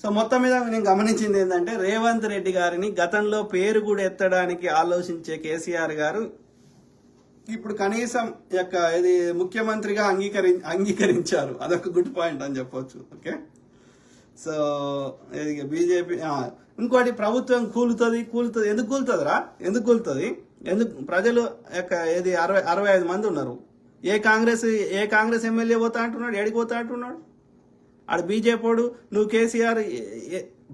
So మొత్తం మీద నేను గమనించింది ఏంటంటే రేవంత్ రెడ్డి గారిని గతంలో పేరు కూడా ఎత్తడానికి ఆలోచించే కేసీఆర్ గారు ఇప్పుడు కనీసం యొక్క ఇది ముఖ్యమంత్రిగా అంగీకరించారు. అదొక గుడ్ పాయింట్ అని చెప్పొచ్చు. ఓకే, సో ఇది బీజేపీ ఇంకోటి ప్రభుత్వం కూలుతుంది. ఎందుకు కూలుతుందిరా? ఎందుకు కూలుతుంది? ప్రజలు యొక్క ఇది 65 మంది ఉన్నారు. ఏ కాంగ్రెస్ ఎమ్మెల్యే పోతా అంటున్నాడు? ఏడికి పోతా అంటున్నాడు? ఆడ బీజేపీడు నువ్వు కేసీఆర్.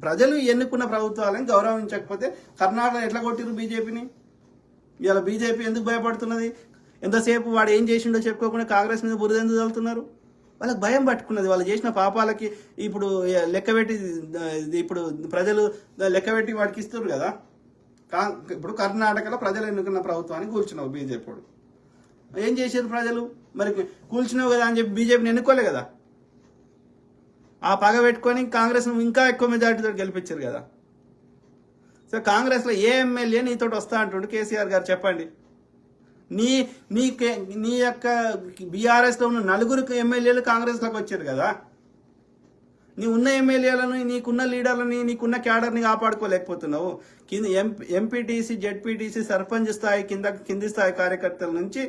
ప్రజలు ఎన్నుకున్న ప్రభుత్వాలను గౌరవించకపోతే కర్ణాటకలో ఎట్లా కొట్టిరు బీజేపీని? ఇలా బీజేపీ ఎందుకు భయపడుతున్నది? ఎంతసేపు వాడు ఏం చేసిండో చెప్పుకోకుండా కాంగ్రెస్ మీద బురద ఎందుకు చల్లుతున్నారు? వాళ్ళకి భయం పట్టుకున్నది. వాళ్ళు చేసిన పాపాలకి ఇప్పుడు లెక్కబెట్టి ఇప్పుడు ప్రజలు లెక్కబెట్టి వాడికి ఇస్తారు కదా. ఇప్పుడు కర్ణాటకలో ప్రజలు ఎన్నుకున్న ప్రభుత్వాన్ని కూల్చున్నావు బీజేపీడు. ఏం చేశారు ప్రజలు? మరి కూల్చున్నావు కదా అని చెప్పి బీజేపీని ఎన్నుకోలే కదా. ఆ పగ పెట్టుకొని కాంగ్రెస్ ఇంకా ఎక్కువ మెజార్టీతో గెలిపించారు కదా. సో కాంగ్రెస్లో ఏ ఎమ్మెల్యే నీతో వస్తా అంటుండు కేసీఆర్ గారు? చెప్పండి. నీ యొక్క బీఆర్ఎస్లో ఉన్న 4 ఎమ్మెల్యేలు కాంగ్రెస్లోకి వచ్చారు కదా. నీ ఉన్న ఎమ్మెల్యేలను, నీకున్న లీడర్లని, నీకున్న క్యాడర్ని కాపాడుకోలేకపోతున్నావు. ఎంపీటీసీ, జెడ్పీటీసీ, సర్పంచ్ స్థాయి కింది స్థాయి కార్యకర్తల నుంచి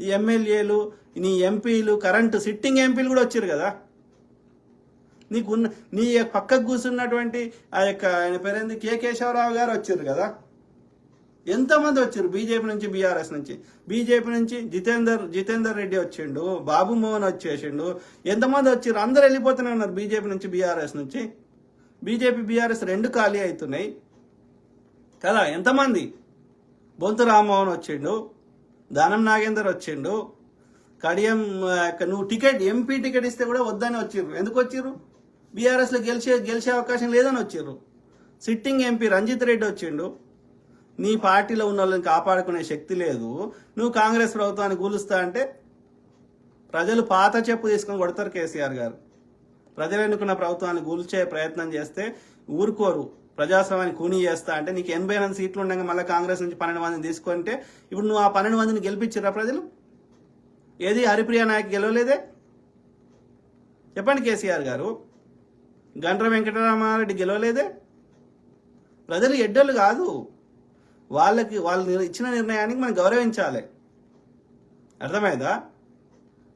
ఈ ఎమ్మెల్యేలు, నీ ఎంపీలు, కరెంటు సిట్టింగ్ ఎంపీలు కూడా వచ్చారు కదా. నీ పక్కకు కూర్చున్నటువంటి ఆ యొక్క ఆయన పేరేంది కె కేశవరావు గారు వచ్చారు కదా. ఎంతమంది వచ్చారు బీజేపీ నుంచి, బీఆర్ఎస్ నుంచి? బీజేపీ నుంచి జితేందర్ రెడ్డి వచ్చిండు, బాబు మోహన్ వచ్చేసిండు. ఎంతమంది వచ్చారు? అందరు వెళ్ళిపోతూనే ఉన్నారు బీజేపీ నుంచి, బీఆర్ఎస్ నుంచి. బీజేపీ బీఆర్ఎస్ 2 ఖాళీ అవుతున్నాయి కదా. ఎంతమంది? బొంతు రామ్మోహన్ వచ్చిండు, దానం నాగేందర్ వచ్చిండు, కడియం. నువ్వు ఎంపీ టికెట్ ఇస్తే కూడా వద్దని వచ్చిర్రు. ఎందుకు వచ్చిర్రు? బీఆర్ఎస్లో గెలిచే అవకాశం లేదని వచ్చిర్రు. సిట్టింగ్ ఎంపీ రంజిత్ రెడ్డి వచ్చిండు. నీ పార్టీలో ఉన్న వాళ్ళని కాపాడుకునే శక్తి లేదు. నువ్వు కాంగ్రెస్ ప్రభుత్వాన్ని కూలుస్తా అంటే ప్రజలు పాత చెప్పు తీసుకొని కొడతారు కేసీఆర్ గారు. ప్రజలు ఎన్నుకున్న ప్రభుత్వాన్ని కూల్చే ప్రయత్నం చేస్తే ఊరుకోరు. ప్రజాస్వామ్యాన్ని కూనీ చేస్తా అంటే నీకు 89 సీట్లు ఉండగా మళ్ళీ కాంగ్రెస్ నుంచి 12 మందిని తీసుకుంటే ఇప్పుడు నువ్వు ఆ 12 మందిని గెలిపించిరా ప్రజలు? ఏది హరిప్రియ నాయక్ గెలవలేదే? చెప్పండి కేసీఆర్ గారు. గండ్ర వెంకటరామారెడ్డి గెలవలేదే? ప్రజలు ఎడ్డోళ్ళు కాదు. వాళ్ళు ఇచ్చిన నిర్ణయానికి మనం గౌరవించాలి. అర్థమైందా?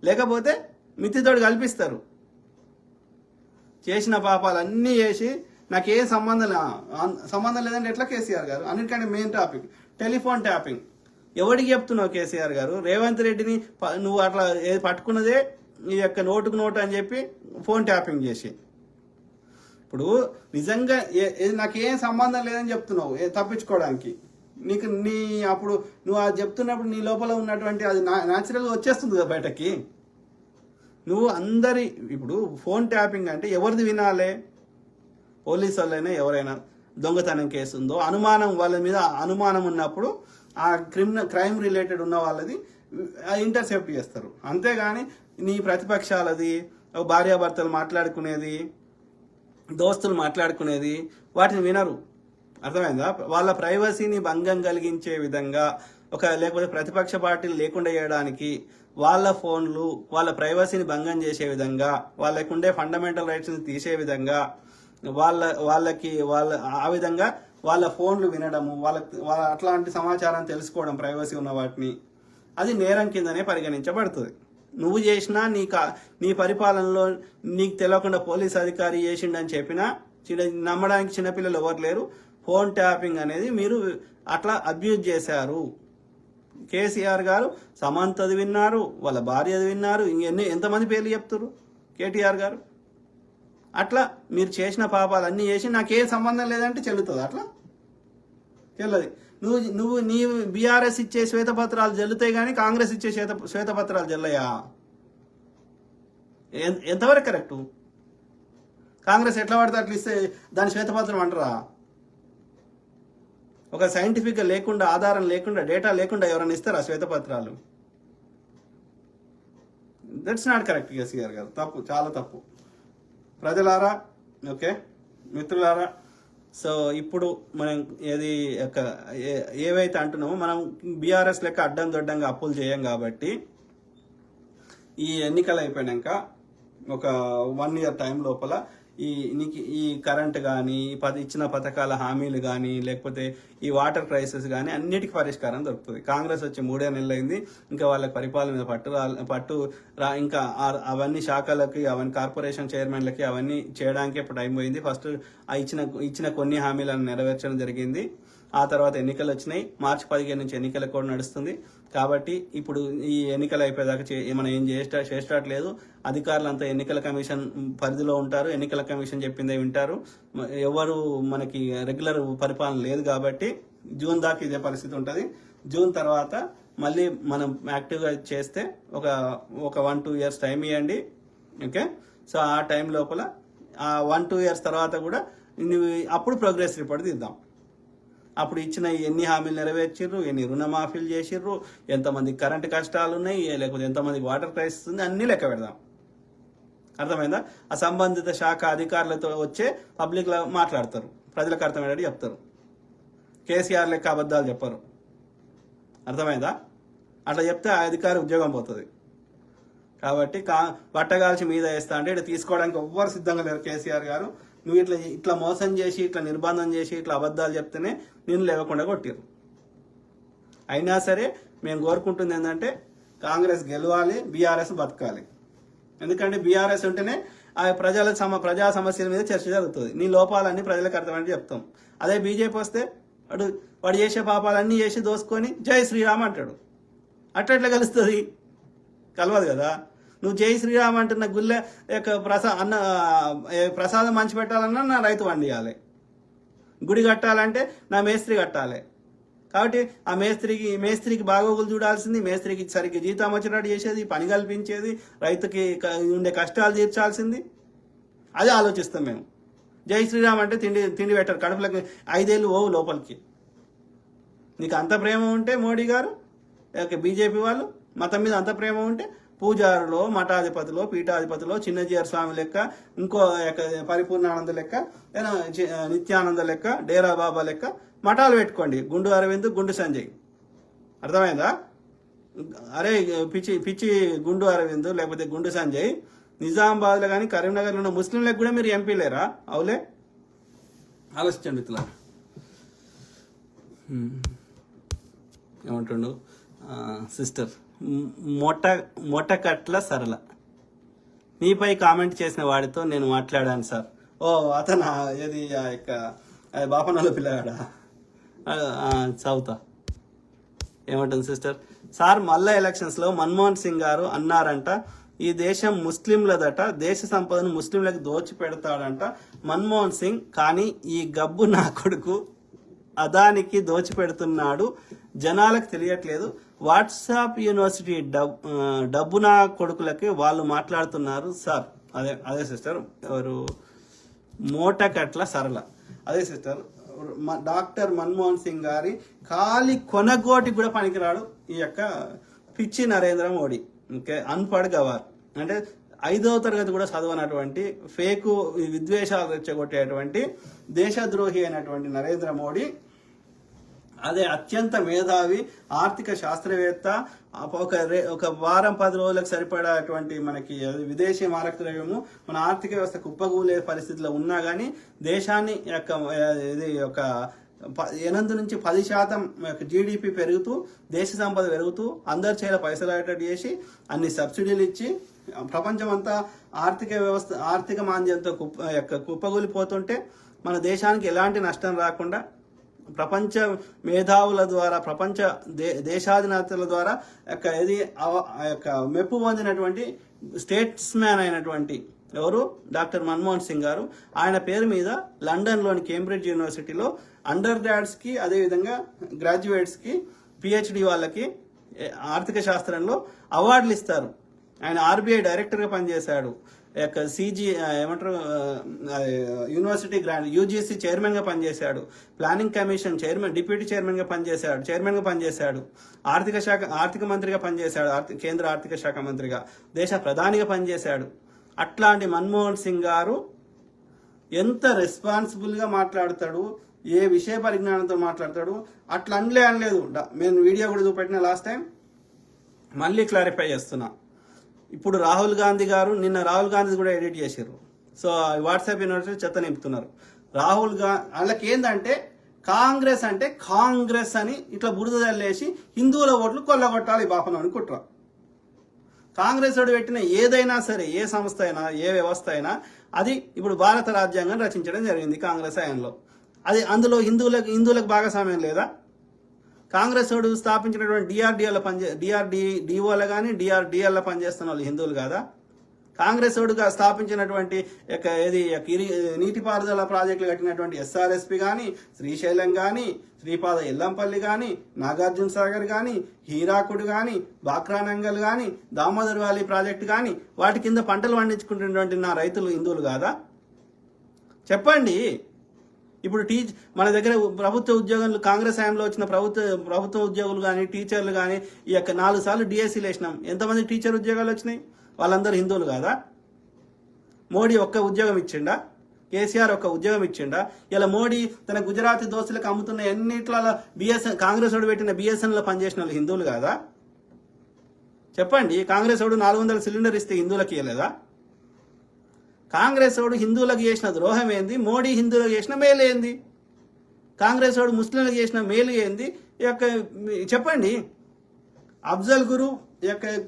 లేకపోతే మిత్తితోడు కల్పిస్తారు. చేసిన పాపాలన్నీ చేసి నాకేం సంబంధం లేదంటే ఎట్లా కేసీఆర్ గారు? అన్నిటికంటే మెయిన్ టాపిక్ టెలిఫోన్ ట్యాపింగ్. ఎవరికి చెప్తున్నావు కేసీఆర్ గారు? రేవంత్ రెడ్డిని నువ్వు అట్లా పట్టుకున్నదే ఈ యొక్క నోటుకు నోటు అని చెప్పి ఫోన్ ట్యాపింగ్ చేసి ఇప్పుడు నిజంగా నాకేం సంబంధం లేదని చెప్తున్నావు తప్పించుకోవడానికి. అప్పుడు నువ్వు అది చెప్తున్నప్పుడు నీ లోపల ఉన్నటువంటి అది న్యాచురల్గా వచ్చేస్తుంది కదా బయటకి. నువ్వు ఇప్పుడు ఫోన్ ట్యాపింగ్ అంటే ఎవరిది వినాలే? పోలీసు వాళ్ళైనా ఎవరైనా దొంగతనం కేసు ఉందో వాళ్ళ మీద అనుమానం ఉన్నప్పుడు ఆ క్రైమ్ రిలేటెడ్ ఉన్న వాళ్ళది ఇంటర్సెప్ట్ చేస్తారు. అంతేగాని నీ ప్రతిపక్షాలది, భార్యాభర్తలు మాట్లాడుకునేది, దోస్తులు మాట్లాడుకునేది వాటిని వినరు. అర్థమైందా? వాళ్ళ ప్రైవసీని భంగం కలిగించే విధంగా లేకపోతే ప్రతిపక్ష పార్టీలు లేకుండా చేయడానికి వాళ్ళ ఫోన్లు వాళ్ళ ప్రైవసీని భంగం చేసే విధంగా, వాళ్ళకు ఉండే ఫండమెంటల్ రైట్స్ని తీసే విధంగా ఆ విధంగా వాళ్ళ ఫోన్లు వినడము, వాళ్ళ అట్లాంటి సమాచారం తెలుసుకోవడం, ప్రైవసీ ఉన్న వాటిని, అది నేరం కిందనే పరిగణించబడుతుంది. నువ్వు చేసినా నీ పరిపాలనలో నీకు తెలియకుండా పోలీస్ అధికారి చేసిండని చెప్పినా నమ్మడానికి చిన్నపిల్లలు ఎవరు లేరు. ఫోన్ ట్యాపింగ్ అనేది మీరు అట్లా అబ్యూజ్ చేశారు. కేసీఆర్ గారు సమంతది విన్నారు, వాళ్ళ భార్యది విన్నారు, ఎంతమంది పేర్లు చెప్తారు కేటీఆర్ గారు? అట్లా మీరు చేసిన పాపాలన్నీ చేసి నాకేం సంబంధం లేదంటే చెల్లుతుంది? అట్లా చెల్లది. నీ బీఆర్ఎస్ ఇచ్చే శ్వేతపత్రాలు చెల్లుతాయి కానీ కాంగ్రెస్ ఇచ్చే శ్వేతపత్రాలు చెల్లయా? ఎంతవరకు కరెక్టు? కాంగ్రెస్ ఎట్లా పడితే అట్లా ఇస్తే దాని శ్వేతపత్రం అంటారా? ఒక సైంటిఫిక్గా లేకుండా, ఆధారం లేకుండా, డేటా లేకుండా ఎవరైనా ఇస్తారా శ్వేతపత్రాలు? దట్స్ నాట్ కరెక్ట్ కేసీఆర్ గారు. తప్పు, చాలా తప్పు. ప్రజలారా, ఓకే మిత్రులారా, సో ఇప్పుడు మనం ఏవైతే అంటున్నామో మనం బీఆర్ఎస్ లెక్క అడ్డం దొడ్డంగా అప్పులు చేయం కాబట్టి ఈ ఎన్నికలు అయిపోయాక ఒక 1 year టైం లోపల నీకు ఈ కరెంట్ కానీ ఇచ్చిన పథకాల హామీలు కానీ లేకపోతే ఈ వాటర్ క్రైసిస్ కానీ అన్నిటికీ పరిష్కారం దొరుకుతుంది. కాంగ్రెస్ వచ్చి 3 నెలలు అయింది, ఇంకా వాళ్ళకి పరిపాలన మీద పట్టు ఇంకా అవన్నీ శాఖలకి అవన్నీ కార్పొరేషన్ చైర్మన్లకి అవన్నీ చేయడానికి ఇప్పుడు టైం పోయింది. ఫస్ట్ ఇచ్చిన కొన్ని హామీలను నెరవేర్చడం జరిగింది. ఆ తర్వాత ఎన్నికలు వచ్చినాయి. మార్చి 15 నుంచి ఎన్నికల కూడా నడుస్తుంది. కాబట్టి ఇప్పుడు ఈ ఎన్నికలు అయిపోయేదాకా మనం ఏం చేసేటట్లేదు. అధికారులంతా ఎన్నికల కమిషన్ పరిధిలో ఉంటారు. ఎన్నికల కమిషన్ చెప్పిందే వింటారు. ఎవరు మనకి రెగ్యులర్ పరిపాలన లేదు కాబట్టి జూన్ దాకా ఇదే పరిస్థితి ఉంటుంది. జూన్ తర్వాత మళ్ళీ మనం యాక్టివ్గా చేస్తే ఒక 1-2 ఇయర్స్ టైం ఇవ్వండి. ఓకే, సో ఆ టైం లోపల ఆ 1-2 ఇయర్స్ తర్వాత కూడా అప్పుడు ప్రోగ్రెస్ రిపోర్ట్ తీద్దాం. అప్పుడు ఇచ్చిన ఎన్ని హామీలు నెరవేర్చిర్రు, ఎన్ని రుణమాఫీలు చేసిర్రు, ఎంతమంది కరెంటు కష్టాలు ఉన్నాయి, లేకపోతే ఎంతమందికి వాటర్ క్రైసిస్ ఉంది, అన్నీ లెక్క పెడదాం. అర్థమైందా? ఆ సంబంధిత శాఖ అధికారులతో వచ్చే పబ్లిక్లో మాట్లాడతారు, ప్రజలకు అర్థమయ్యేటట్టు చెప్తారు. కేసీఆర్ లెక్క అబద్ధాలు చెప్పరు. అర్థమైందా? అట్లా చెప్తే ఆ అధికారి ఉద్యోగం పోతుంది. కాబట్టి బట్టగాల్చి మీద వేస్తా అంటే ఇట్లా తీసుకోవడానికి ఎవ్వరు సిద్ధంగా లేరు. కేసీఆర్ గారు నువ్వు ఇట్లా మోసం చేసి ఇట్లా నిర్బంధం చేసి ఇట్లా అబద్ధాలు చెప్తేనే నేను లేవకుండా కొట్టిరు. అయినా సరే మేము కోరుకుంటుంది ఏంటంటే కాంగ్రెస్ గెలవాలి, బీఆర్ఎస్ బతకాలి. ఎందుకంటే బీఆర్ఎస్ ఉంటేనే ఆ ప్రజా సమస్యల మీద చర్చ జరుగుతుంది. నీ లోపాలన్నీ ప్రజలకు అర్థమైనట్టు చెప్తాం. అదే బీజేపీ వస్తే వాడు చేసే పాపాలన్నీ చేసి దోసుకొని జై శ్రీరామ్ అంటాడు. అట్లా కలుస్తుంది? కలవదు కదా. నువ్వు జై శ్రీరామ్ అంటున్న గుళ్ళె ప్రసాదం మంచి పెట్టాలన్నా నా రైతు వండియాలి, గుడి కట్టాలంటే నా మేస్త్రి కట్టాలి. కాబట్టి ఆ మేస్త్రికి బాగోగులు చూడాల్సింది, మేస్త్రికి సరిగ్గా జీతం వచ్చేటట్టు చేసేది, పని కల్పించేది, రైతుకి ఉండే కష్టాలు తీర్చాల్సింది. అదే ఆలోచిస్తాం మేము. జై శ్రీరామ్ అంటే తిండి పెట్టారు, కడుపులకి 5 ఏళ్ళు ఓవు లోపలికి. నీకు అంత ప్రేమ ఉంటే మోడీ గారు, బీజేపీ వాళ్ళు మతం మీద అంత ప్రేమ ఉంటే పూజారులో, మఠాధిపతిలో, పీఠాధిపతిలో, చిన్నజీఆర్ స్వామి లెక్క, ఇంకో పరిపూర్ణానంద లెక్క, నిత్యానంద లెక్క, డేరా బాబా లెక్క మఠాలు పెట్టుకోండి. గుండు అరవింద్, గుండు సంజయ్. అర్థమైందా? అరే పిచ్చి గుండు అరవింద్ లేకపోతే గుండు సంజయ్ నిజామాబాద్లో కానీ కరీంనగర్లో ఉన్న ముస్లింలకు కూడా మీరు ఎంపీ లేరా? అవులే, ఆలోచించండి మిత్రులారా. ఏమంటుండు సిస్టర్ మొటకట్ల సరళ, నీపై కామెంట్ చేసిన వాడితో నేను మాట్లాడాను సార్. ఓ అతను ఏది బాపనలో పిల్లగాడా? చదువుతా. ఏమంటుంది సిస్టర్? సార్ మళ్ళా ఎలక్షన్స్లో మన్మోహన్ సింగ్ గారు అన్నారంట, ఈ దేశం ముస్లింలదట, దేశ సంపదను ముస్లింలకు దోచి పెడతాడంట మన్మోహన్ సింగ్. కానీ ఈ గబ్బు నా కొడుకు అదానికి దోచిపెడుతున్నాడు, జనాలకు తెలియట్లేదు. వాట్సాప్ యూనివర్సిటీ డబ్బు నా కొడుకులకి వాళ్ళు మాట్లాడుతున్నారు సార్. అదే సిస్టర్, ఎవరు మోటకట్ల సరళ. అదే సిస్టర్, డాక్టర్ మన్మోహన్ సింగ్ గారి ఖాళీ కొనగోటి కూడా పనికిరాడు ఈ పిచ్చి నరేంద్ర మోడీ. ఓకే, అన్పడ్ గవార్ అంటే 5వ తరగతి కూడా చదవనటువంటి ఫేకు విద్వేషాలు రెచ్చగొట్టేటువంటి దేశద్రోహి అయినటువంటి నరేంద్ర మోడీ, అదే అత్యంత మేధావి ఆర్థిక శాస్త్రవేత్త, ఒక వారం 10 రోజులకు సరిపడేటువంటి మనకి విదేశీ మారక ద్రవ్యము మన ఆర్థిక వ్యవస్థ కుప్పగూలే పరిస్థితిలో ఉన్నా కానీ దేశాన్ని 8 నుంచి 10% జీడిపి పెరుగుతూ, దేశ సంపద పెరుగుతూ, అందరి చేల పైసలు అయ్యేటట్టు చేసి అన్ని సబ్సిడీలు ఇచ్చి ప్రపంచమంతా ఆర్థిక మాంద్యంతో కుప్పగూలిపోతుంటే మన దేశానికి ఎలాంటి నష్టం రాకుండా ప్రపంచ మేధావుల ద్వారా, ప్రపంచ దేశాధినేతల ద్వారా మెప్పు పొందినటువంటి స్టేట్స్ మ్యాన్ అయినటువంటి ఎవరు డాక్టర్ మన్మోహన్ సింగ్ గారు, ఆయన పేరు మీద లండన్లోని కేంబ్రిడ్జ్ యూనివర్సిటీలో అండర్ గ్రాడ్స్కి, అదేవిధంగా గ్రాడ్యుయేట్స్కి, పిహెచ్డి వాళ్ళకి ఆర్థిక శాస్త్రంలో అవార్డులు ఇస్తారు. ఆయన ఆర్బీఐ డైరెక్టర్గా పనిచేశాడు, యూనివర్సిటీ గ్రాండ్ యూజీసీ చైర్మన్గా పనిచేశాడు, ప్లానింగ్ కమిషన్ చైర్మన్, డిప్యూటీ చైర్మన్గా పనిచేశాడు, ఆర్థిక మంత్రిగా పనిచేశాడు, కేంద్ర ఆర్థిక శాఖ మంత్రిగా, దేశ ప్రధానిగా పనిచేశాడు. అట్లాంటి మన్మోహన్ సింగ్ గారు ఎంత రెస్పాన్సిబుల్గా మాట్లాడతాడు, ఏ విషయ పరిజ్ఞానంతో మాట్లాడతాడు, అట్లా అనలేదు. నేను వీడియో కూడా చూపెట్టిన లాస్ట్ టైం, మళ్ళీ క్లారిఫై చేస్తున్నా. ఇప్పుడు నిన్న రాహుల్ గాంధీ కూడా ఎడిట్ చేశారు. సో వాట్సాప్ యూనివర్సిటీ చెత్త నింపుతున్నారు. రాహుల్ గాంధీ వాళ్ళకి ఏంటంటే కాంగ్రెస్ అంటే కాంగ్రెస్ అని ఇట్లా బురద చల్లేసి హిందువుల ఓట్లు కొల్లగొట్టాలి బాపన అని కుట్ర. కాంగ్రెస్ వాడు పెట్టిన ఏదైనా సరే, ఏ సంస్థ అయినా, ఏ వ్యవస్థ అయినా, అది ఇప్పుడు భారత రాజ్యాంగం రచించడం జరిగింది కాంగ్రెస్ హయాంలో. అది అందులో హిందువులకు భాగస్వామ్యం లేదా? కాంగ్రెస్ వాడు స్థాపించినటువంటి డిఆర్డిఓలో కానీ డిఆర్డిఎల్లో పనిచేస్తున్న వాళ్ళు హిందువులు కాదా? కాంగ్రెస్ వాడు స్థాపించినటువంటి నీటిపారుదల ప్రాజెక్టులు కట్టినటువంటి ఎస్ఆర్ఎస్పి కానీ, శ్రీశైలం కానీ, శ్రీపాద ఎల్లంపల్లి కానీ, నాగార్జున సాగర్ కానీ, హీరాకుడు కానీ, బాక్రానంగల్ కానీ, దామోదర్ వ్యాలీ ప్రాజెక్టు కానీ, వాటి కింద పంటలు పండించుకుంటున్నటువంటి నా రైతులు హిందువులు కాదా? చెప్పండి. ఇప్పుడు మన దగ్గర ప్రభుత్వ ఉద్యోగులు, కాంగ్రెస్ హయాంలో వచ్చిన ప్రభుత్వ ఉద్యోగులు కానీ, టీచర్లు కానీ, 4 సార్లు డిఎస్సీలు వేసినాం. ఎంతమంది టీచర్ ఉద్యోగాలు వచ్చినాయి? వాళ్ళందరూ హిందువులు కాదా? మోడీ ఒక్క ఉద్యోగం ఇచ్చిండా? కేసీఆర్ ఒక్క ఉద్యోగం ఇచ్చిండా? ఇలా మోడీ తన గుజరాతీ దోస్తులకు అమ్ముతున్న ఎన్నిట్ల కాంగ్రెస్ వాడు పెట్టిన బిఎస్ఎన్లో పనిచేసిన వాళ్ళు హిందువులు కాదా? చెప్పండి. కాంగ్రెస్ వాడు 400 సిలిండర్ ఇస్తే హిందువులకి ఇవ్వలేదా? కాంగ్రెస్ వాడు హిందువులకు చేసిన ద్రోహం ఏంది? మోడీ హిందువులకు చేసిన మేలు ఏంది? కాంగ్రెస్ వాడు ముస్లింలకు చేసిన మేలు ఏంది? చెప్పండి. అఫ్జల్ గురు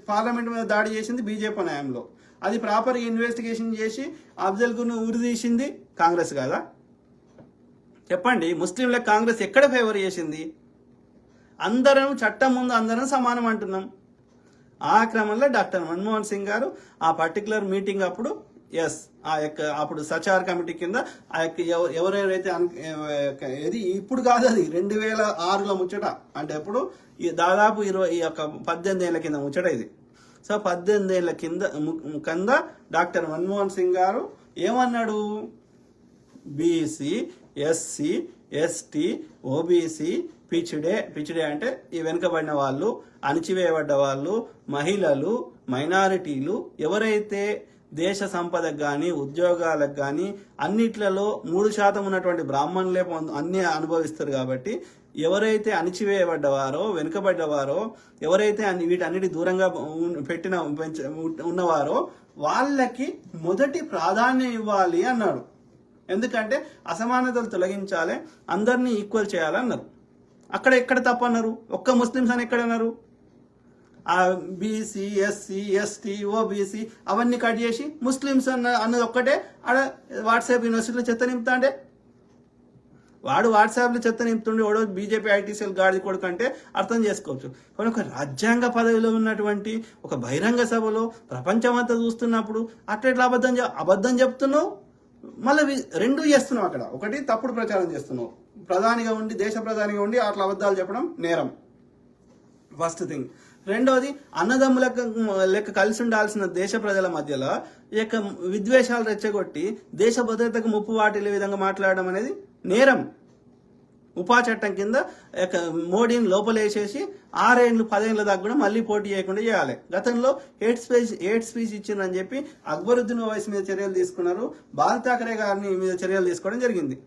పార్లమెంట్ మీద దాడి చేసింది బీజేపీ న్యాయంలో. అది ప్రాపర్ ఇన్వెస్టిగేషన్ చేసి అఫ్జల్ గురును ఉరిదీసింది కాంగ్రెస్ కాదా? చెప్పండి. ముస్లింలకు కాంగ్రెస్ ఎక్కడ ఫేవర్ చేసింది? అందరం చట్టం ముందు అందరం సమానం అంటున్నాం. ఆ క్రమంలో డాక్టర్ మన్మోహన్ సింగ్ గారు ఆ పర్టికులర్ మీటింగ్ అప్పుడు అప్పుడు సచార్ కమిటీ కింద ఎవరెవరైతే ఇది ఇప్పుడు కాదు, అది 2006లో ముచ్చట. అంటే ఎప్పుడు దాదాపు 18 ఏళ్ల కింద ముచ్చట ఇది. సో 18 ఏళ్ల కింద డాక్టర్ మన్మోహన్ సింగ్ గారు ఏమన్నాడు? బీసీ, ఎస్సీ, ఎస్టీ, ఓబీసీ, పిచ్చిడే అంటే ఈ వెనుకబడిన వాళ్ళు, అణిచివేయబడ్డ వాళ్ళు, మహిళలు, మైనారిటీలు ఎవరైతే దేశ సంపదకు కానీ, ఉద్యోగాలకు కానీ అన్నిట్లలో 3% ఉన్నటువంటి బ్రాహ్మణులే అన్ని అనుభవిస్తారు. కాబట్టి ఎవరైతే అణిచివేయబడ్డవారో, వెనుకబడ్డవారో, ఎవరైతే వీటన్నిటి దూరంగా ఉన్నవారో వాళ్ళకి మొదటి ప్రాధాన్యం ఇవ్వాలి అన్నాడు. ఎందుకంటే అసమానతలు తొలగించాలి, అందరినీ ఈక్వల్ చేయాలన్నారు. ఎక్కడ తప్పన్నారు? ఒక్క ముస్లిమ్స్ అని ఎక్కడన్నారు? బీసీ, ఎస్సీ, ఎస్టీ, ఓబీసీ అవన్నీ కట్ చేసి ముస్లిమ్స్ అన్నది ఒక్కటే ఆడ వాట్సాప్ యూనివర్సిటీలో చెత్త నింపుతాండే. వాడు వాట్సాప్లో చెత్త నింపుతుండే వాడు బీజేపీ ఐటీసీఎల్ గాడి కొడుకు అంటే అర్థం చేసుకోవచ్చు. కానీ ఒక రాజ్యాంగ పదవిలో ఉన్నటువంటి ఒక బహిరంగ సభలో ప్రపంచమంతా చూస్తున్నప్పుడు అట్లా అబద్ధం చెప్తున్నావు, మళ్ళీ 2 చేస్తున్నావు. అక్కడ ఒకటి తప్పుడు ప్రచారం చేస్తున్నావు. దేశ ప్రధానిగా ఉండి అట్లా అబద్ధాలు చెప్పడం నేరం, ఫస్ట్ థింగ్. రెండోది, అన్నదమ్ముల లెక్క కలిసి ఉండాల్సిన దేశ ప్రజల మధ్యలో విద్వేషాలు రెచ్చగొట్టి దేశ భద్రతకు ముప్పు వాటిల్లే విధంగా మాట్లాడడం అనేది నేరం. ఉపా చట్టం కింద మోడీని లోపలేసేసి 6 ఏళ్ళు 10 ఏళ్ళ దాకా కూడా మళ్ళీ పోటీ చేయకుండా చేయాలి. గతంలో హేట్ స్పీచ్ ఇచ్చిందని చెప్పి అక్బరుద్దీన్ ఓవైసీ మీద చర్యలు తీసుకున్నారు, బాల్ ఠాకరే గారిని మీద చర్యలు తీసుకోవడం జరిగింది.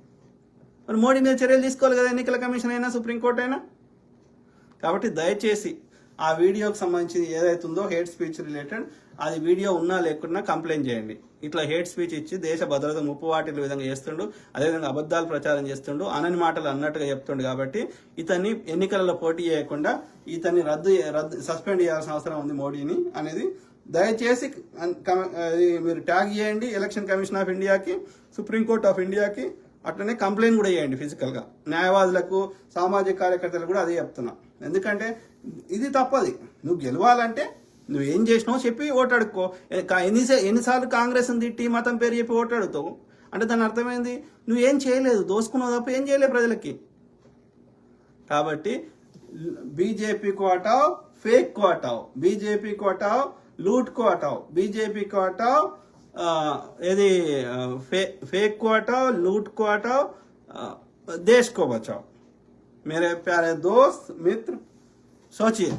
మరి మోడీ మీద చర్యలు తీసుకోవాలి కదా, ఎన్నికల కమిషన్ అయినా, సుప్రీంకోర్టు అయినా. కాబట్టి దయచేసి ఆ వీడియోకి సంబంధించి ఏదైతుందో హేట్ స్పీచ్ రిలేటెడ్, అది వీడియో ఉన్నా లేకున్నా కంప్లైంట్ చేయండి. ఇట్లా హేట్ స్పీచ్ ఇచ్చి దేశ భద్రత ముప్పు వాటిల విధంగా చేస్తుండు, అదేవిధంగా అబద్ధాలు ప్రచారం చేస్తుండు, అనని మాటలు అన్నట్టుగా చెప్తుండు. కాబట్టి ఇతన్ని ఎన్నికలలో పోటీ చేయకుండా ఇతన్ని సస్పెండ్ చేయాల్సిన అవసరం ఉంది మోడీని అనేది దయచేసి మీరు ట్యాగ్ చేయండి ఎలక్షన్ కమిషన్ ఆఫ్ ఇండియాకి, సుప్రీంకోర్టు ఆఫ్ ఇండియాకి. అట్లనే కంప్లైంట్ కూడా చేయండి ఫిజికల్గా. న్యాయవాదులకు, సామాజిక కార్యకర్తలకు కూడా అదే చెప్తున్నా. ఎందుకంటే ఇది తప్పది. నువ్వు గెలవాలంటే నువ్వేం చేసినావు చెప్పి ఓటాడుకో. ఎన్నిసార్లు కాంగ్రెస్ని తిట్టి మతం పేరు చెప్పి ఓటాడుతావు అంటే దాని అర్థమైంది నువ్వేం చేయలేదు, దోసుకున్నావు తప్ప ఏం చేయలేదు ప్రజలకి. కాబట్టి బీజేపీ को हटाओ, फेक को हटाओ, बीजेपी को हटाओ, लूट को हटाओ, बीजेपी को हटाओ, यदि फेक को हटाओ, लूट को हटाओ, देश को बचाओ. मेरे प्यारे दोस्त मित्र, सोचिए.